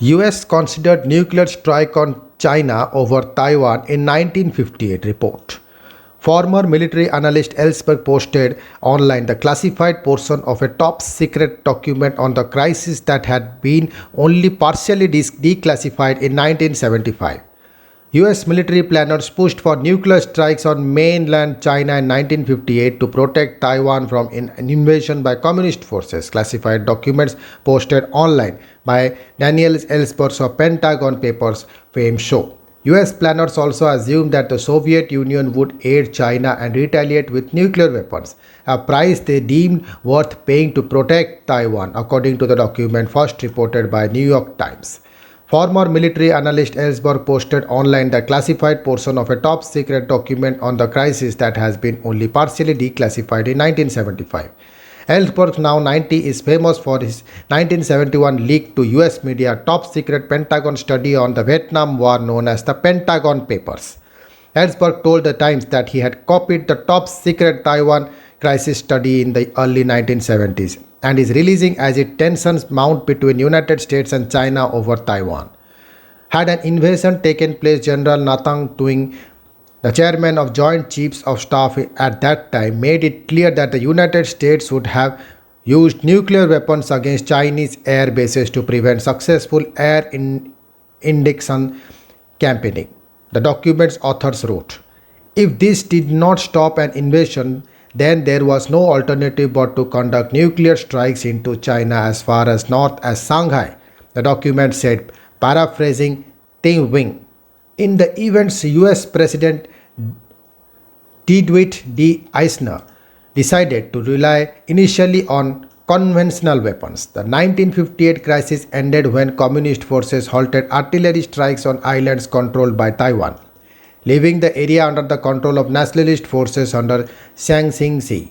US considered nuclear strike on China over Taiwan in 1958 report. Former military analyst Ellsberg posted online the classified portion of a top secret document on the crisis that had been only partially declassified in 1975. US military planners pushed for nuclear strikes on mainland China in 1958 to protect Taiwan from an invasion by communist forces. Classified documents posted online by Daniel Ellsberg of Pentagon Papers fame show. US planners also assumed that the Soviet Union would aid China and retaliate with nuclear weapons, a price they deemed worth paying to protect Taiwan, according to the document first reported by New York Times. Former military analyst Ellsberg posted online the classified portion of a top secret document on the crisis that has been only partially declassified in 1975. Ellsberg, now 90, is famous for his 1971 leak to US media top secret Pentagon study on the Vietnam War known as the Pentagon Papers. Ellsberg told the Times that he had copied the top secret Taiwan crisis study in the early 1970s and is releasing as it tensions mount between United States and China over Taiwan. Had an invasion taken place, General Nathang Tuing, the chairman of Joint Chiefs of Staff at that time, made it clear that the United States would have used nuclear weapons against Chinese air bases to prevent successful air interdiction campaigning. The document's authors wrote, "If this did not stop an invasion, then there was no alternative but to conduct nuclear strikes into China as far as north as Shanghai," the document said, paraphrasing Ting Wing. In the events, US President Dwight D. Eisenhower decided to rely initially on conventional weapons. The 1958 crisis ended when communist forces halted artillery strikes on islands controlled by Taiwan, leaving the area under the control of nationalist forces under Chiang Kai-shek.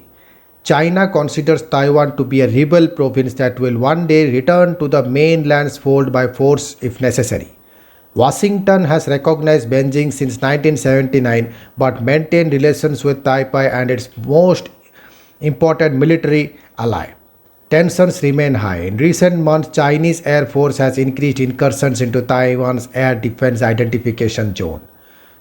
China considers Taiwan to be a rebel province that will one day return to the mainland's fold by force if necessary. Washington has recognized Beijing since 1979 but maintained relations with Taipei and its most important military ally. Tensions remain high. In recent months, Chinese Air Force has increased incursions into Taiwan's air defense identification zone.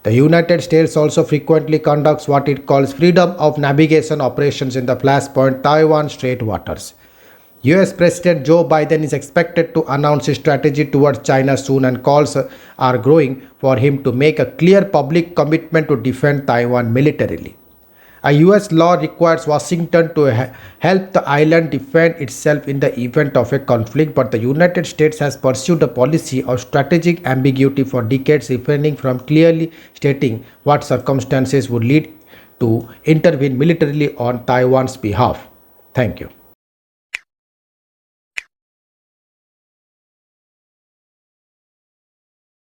The United States also frequently conducts what it calls freedom of navigation operations in the flashpoint Taiwan Strait waters. US President Joe Biden is expected to announce his strategy towards China soon, and calls are growing for him to make a clear public commitment to defend Taiwan militarily. A US law requires Washington to help the island defend itself in the event of a conflict, but the United States has pursued a policy of strategic ambiguity for decades, refraining from clearly stating what circumstances would lead to intervene militarily on Taiwan's behalf. Thank you.